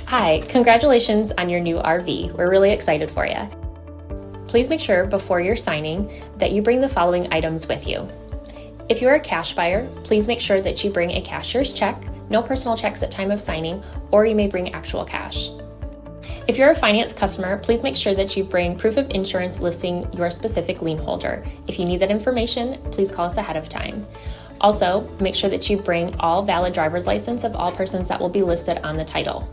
Hi, congratulations on your new RV. We're really excited for you. Please make sure before you're signing that you bring the following items with you. If you're a cash buyer, please make sure that you bring a cashier's check, no personal checks at time of signing, or you may bring actual cash. If you're a finance customer, please make sure that you bring proof of insurance listing your specific lien holder. If you need that information, please call us ahead of time. Also, make sure that you bring all valid driver's license of all persons that will be listed on the title.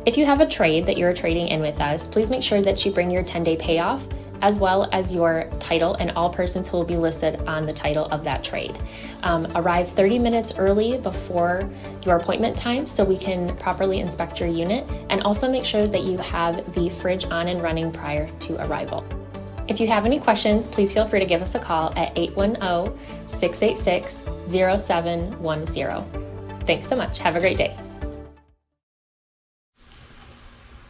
If you have a trade that you're trading in with us, please make sure that you bring your 10-day payoff as well as your title and all persons who will be listed on the title of that trade. Arrive 30 minutes early before your appointment time so we can properly inspect your unit, and also make sure that you have the fridge on and running prior to arrival. If you have any questions, please feel free to give us a call at 810-686-0710. Thanks so much. Have a great day.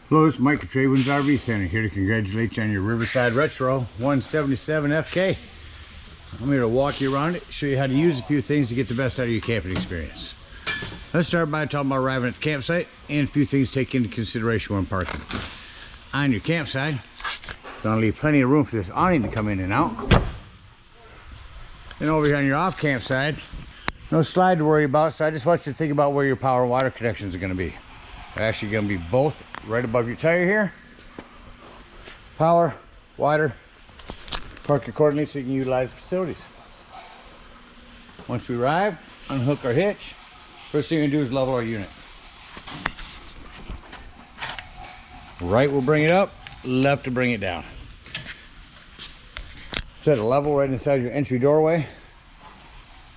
Hello, this is Mike at TradeWinds RV Center, here to congratulate you on your Riverside Retro 177 FK. I'm here to walk you around it, show you how to use a few things to get the best out of your camping experience. Let's start by talking about arriving at the campsite and a few things to take into consideration when parking. On your campsite, gonna leave plenty of room for this awning to come in and out. Then over here on your off campsite, no slide to worry about, so I just want you to think about where your power and water connections are gonna be. They're actually gonna be both right above your tire here. Power, water, park accordingly so you can utilize the facilities. Once we arrive, unhook our hitch. First thing we're gonna do is level our unit. Right will bring it up, left to bring it down. Set a level right inside your entry doorway.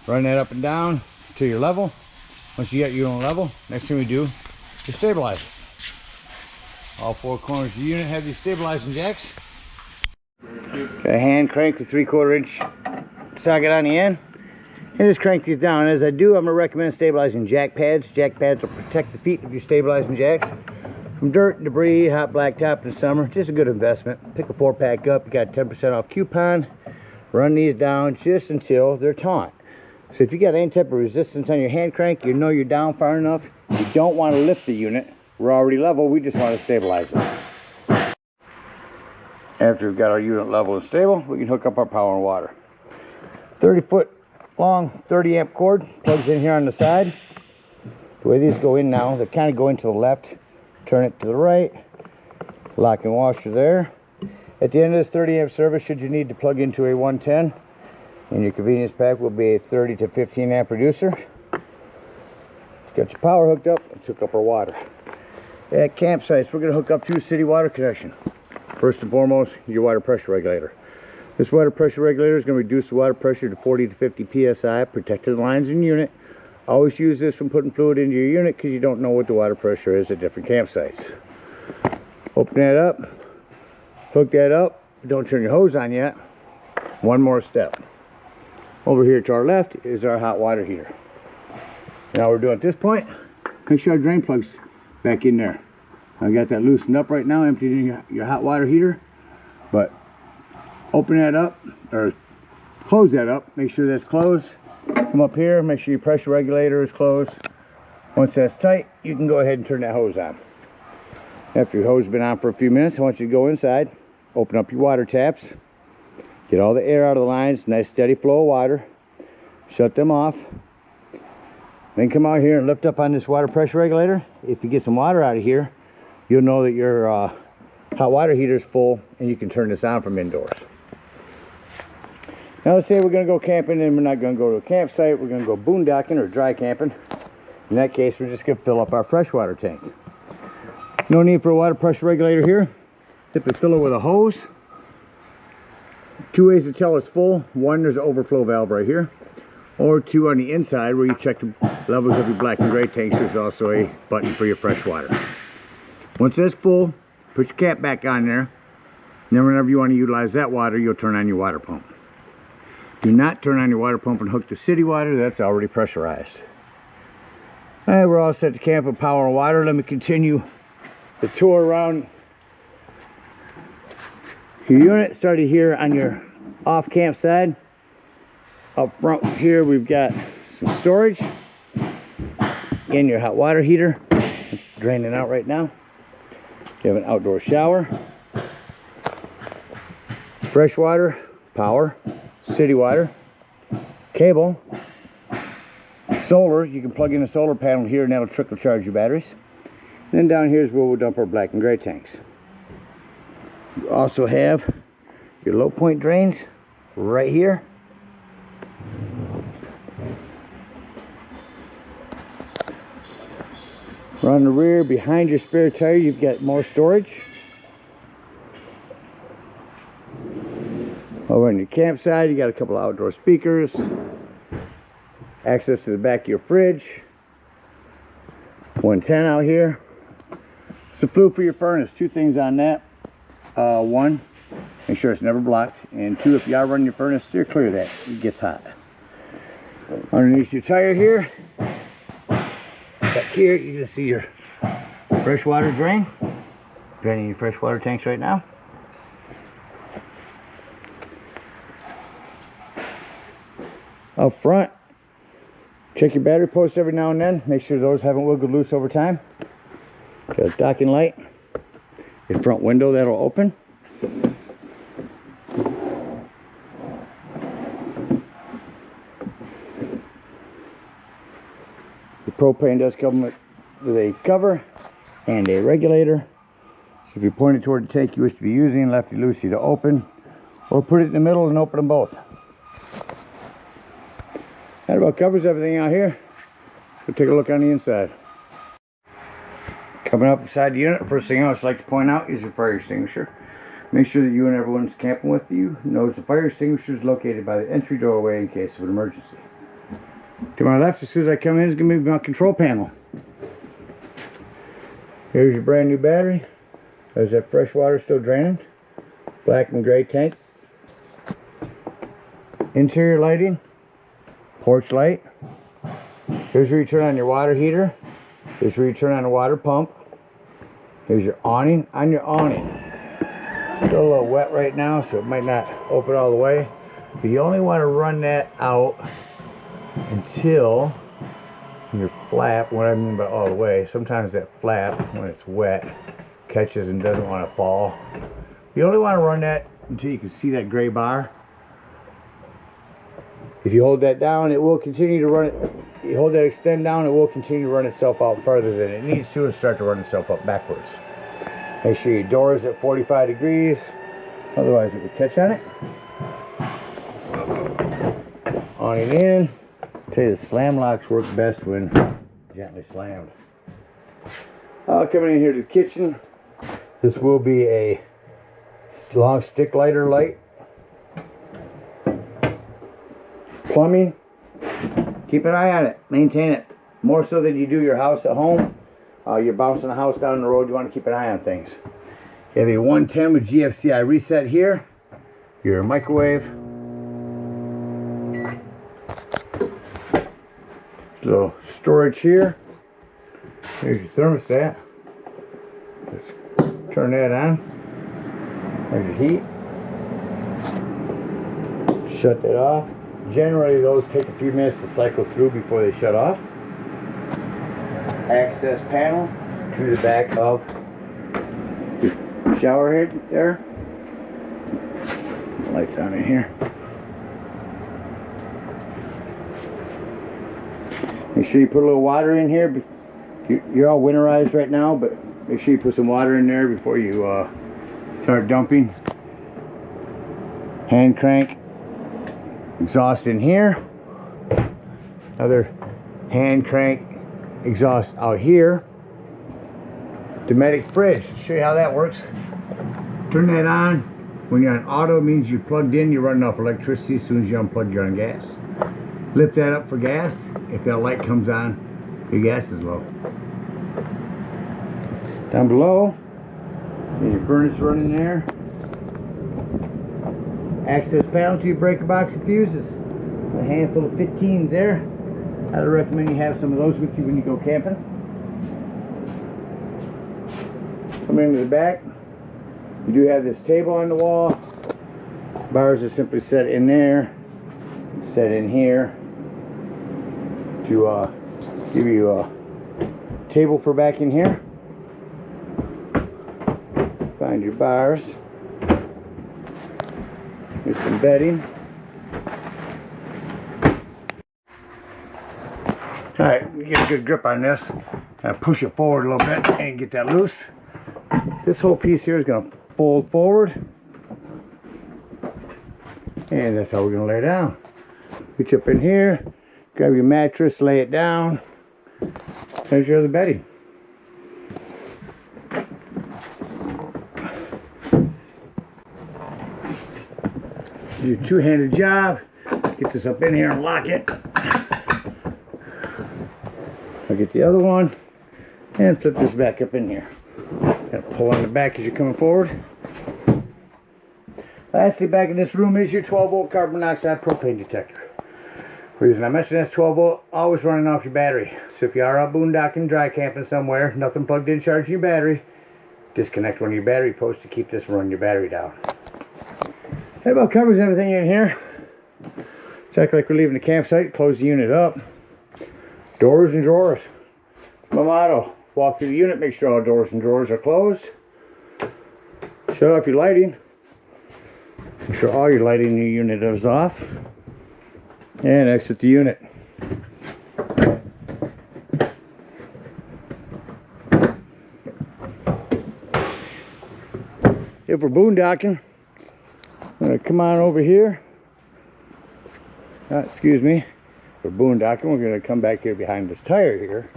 Run that up and down to your level. Once you get your own level, next thing we do is stabilize it. All four corners of the unit have these stabilizing jacks. Got a hand crank the 3/4 inch socket on the end. And just crank these down. As I do, I'm gonna recommend stabilizing jack pads. Jack pads will protect the feet of your stabilizing jacks from dirt, debris, hot blacktop in the summer. Just a good investment. Pick a 4-pack up, you got 10% off coupon. Run these down just until they're taut. So if you got any type of resistance on your hand crank, you know you're down far enough. You don't want to lift the unit. We're already level, we just want to stabilize it. After we've got our unit level and stable, we can hook up our power and water. 30-foot long 30-amp cord plugs in here on the side. The way these go in now, they kind of go into the left, turn it to the right, lock and washer there. At the end of this 30-amp service, should you need to plug into a 110, in your convenience pack will be a 30 to 15 amp reducer. Got your power hooked up, let's hook up our water. At campsites, we're going to hook up to city water connection. First and foremost, your water pressure regulator. This water pressure regulator is going to reduce the water pressure to 40 to 50 psi, protected lines in unit. Always use this when putting fluid into your unit because you don't know what the water pressure is at different campsites. Open that up, hook that up, don't turn your hose on yet. One more step. Over here to our left is our hot water heater. Now we're doing at this point, make sure our drain plug's back in there. I got that loosened up right now, emptying your hot water heater. But open that up, or close that up, make sure that's closed. Come up here, make sure your pressure regulator is closed. Once that's tight, you can go ahead and turn that hose on. After your hose has been on for a few minutes, I want you to go inside, open up your water taps, get all the air out of the lines, nice steady flow of water, shut them off. Then come out here and lift up on this water pressure regulator. If you get some water out of here, you'll know that your hot water heater is full and you can turn this on from indoors. Now let's say we're going to go camping and we're not going to go to a campsite, we're going to go boondocking or dry camping. In that case, we're just going to fill up our freshwater tank. No need for a water pressure regulator here. Simply fill it with a hose. Two ways to tell it's full. One, there's an overflow valve right here. Or two, on the inside where you check the levels of your black and gray tanks, there's also a button for your fresh water. Once that's full, put your cap back on there. And then whenever you want to utilize that water, you'll turn on your water pump. Do not turn on your water pump and hook to city water. That's already pressurized. All right, we're all set to camp with power and water. Let me continue the tour around your unit. Started here on your off camp side. Up front here we've got some storage. Again, your hot water heater. draining out right now. You have an outdoor shower, fresh water, power, city water, cable, solar. You can plug in a solar panel here and that'll trickle charge your batteries. And then down here is where we'll dump our black and gray tanks. You also have your low point drains right here. On the rear, behind your spare tire, you've got more storage. Over on your campsite, you got a couple of outdoor speakers. Access to the back of your fridge. 110 out here. It's the flue for your furnace. Two things on that. One, make sure it's never blocked. And two, if you are running your furnace, steer clear of that. It gets hot. Underneath your tire here, back here, you can see your freshwater drain. Draining your freshwater tanks right now. Up front, check your battery posts every now and then. Make sure those haven't wiggled loose over time. Got a docking light. Your front window that'll open. The propane does come with a cover and a regulator. So if you point it toward the tank you wish to be using, lefty loosey to open, or put it in the middle and open them both. That about covers everything out here. We'll take a look on the inside. Coming up inside the unit, first thing I always like to point out is your fire extinguisher. Make sure that you and everyone who's camping with you knows the fire extinguisher is located by the entry doorway in case of an emergency. To my left, as soon as I come in, is going to be my control panel. Here's your brand new battery. There's that fresh water still draining. Black and gray tank. Interior lighting. Porch light. Here's where you turn on your water heater. Here's where you turn on the water pump. Here's your awning. On your awning, still a little wet right now, so it might not open all the way. But you only want to run that out until your flap, what I mean by all the way, sometimes that flap, when it's wet, catches and doesn't want to fall. You only want to run that until you can see that gray bar. If you hold that down, it will continue to run it. You hold that extend down, it will continue to run itself out farther than it needs to and start to run itself up backwards. Make sure your door is at 45 degrees, otherwise it will catch on it. On it in. Tell you the slam locks work best when gently slammed. Coming in here to the kitchen, this will be a long stick lighter light. Plumbing, keep an eye on it, maintain it. More so than you do your house at home. You're bouncing the house down the road, you want to keep an eye on things. You have a 110 with GFCI reset here. Your microwave. Little storage here. Here's your thermostat. Let's turn that on. There's your heat. Shut that off. Generally those take a few minutes to cycle through before they shut off. Access panel to the back of the shower head there. Lights on in here. Make sure you put a little water in here. You're all winterized right now, but make sure you put some water in there before you start dumping. Hand crank. Exhaust in here. Another hand crank exhaust out here. Dometic fridge. Show you how that works. Turn that on. When you're on auto, it means you're plugged in, you're running off electricity. As soon as you unplug, you're on gas. Lift that up for gas. If that light comes on, your gas is low. Down below, your furnace running there. Access panel to your breaker box and fuses. A handful of 15s there. I'd recommend you have some of those with you when you go camping. Come into the back. You do have this table on the wall. Bars are simply set in there, set in here to give you a table for back in here. Find your bars. Here's some bedding. Alright, you get a good grip on this. Kind of push it forward a little bit and get that loose. This whole piece here is going to fold forward. And that's how we're going to lay it down. Reach up in here, grab your mattress, lay it down. There's your other bedding. Do a two-handed job. Get this up in here and lock it. I'll get the other one and flip this back up in here. Gotta pull on the back as you're coming forward. Lastly, back in this room is your 12-volt carbon monoxide propane detector. The reason I mention that's 12-volt, always running off your battery. So if you are out boondocking, dry camping somewhere, nothing plugged in charging your battery, disconnect one of your battery posts to keep this from running your battery down. That about covers everything in here. It's like we're leaving the campsite. Close the unit up. Doors and drawers. My motto. Walk through the unit, make sure all doors and drawers are closed. Shut off your lighting. Make sure all your lighting in your unit is off. And exit the unit. If we're boondocking, I'm going to come on over here. Excuse me. We're boondocking. We're going to come back here behind this tire here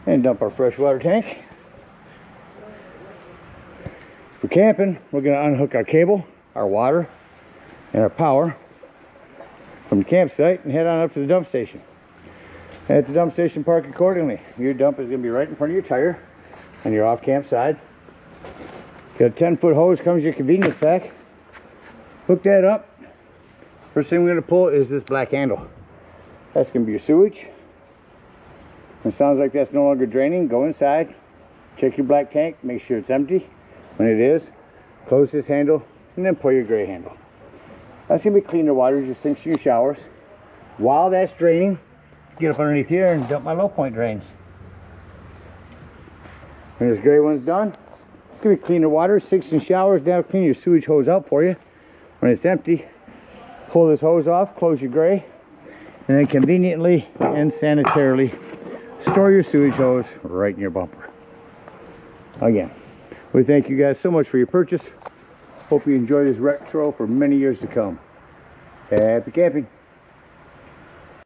and dump our fresh water tank. If we're camping, we're going to unhook our cable, our water, and our power from the campsite and head on up to the dump station. At the dump station, park accordingly. Your dump is going to be right in front of your tire on your off camp side. Got a 10-foot hose, comes with your convenience pack. Hook that up. First thing we're going to pull is this black handle. That's going to be your sewage. When it sounds like that's no longer draining, go inside, check your black tank, make sure it's empty. When it is, close this handle and then pull your gray handle. That's going to be cleaner water, your sinks and your showers. While that's draining, get up underneath here and dump my low point drains. When this gray one's done, it's going to be cleaner water, sinks and showers. That'll clean your sewage hose out for you. When it's empty, pull this hose off, close your gray, and then conveniently and sanitarily store your sewage hose right in your bumper. Again, we thank you guys so much for your purchase. Hope you enjoy this retro for many years to come. Happy camping.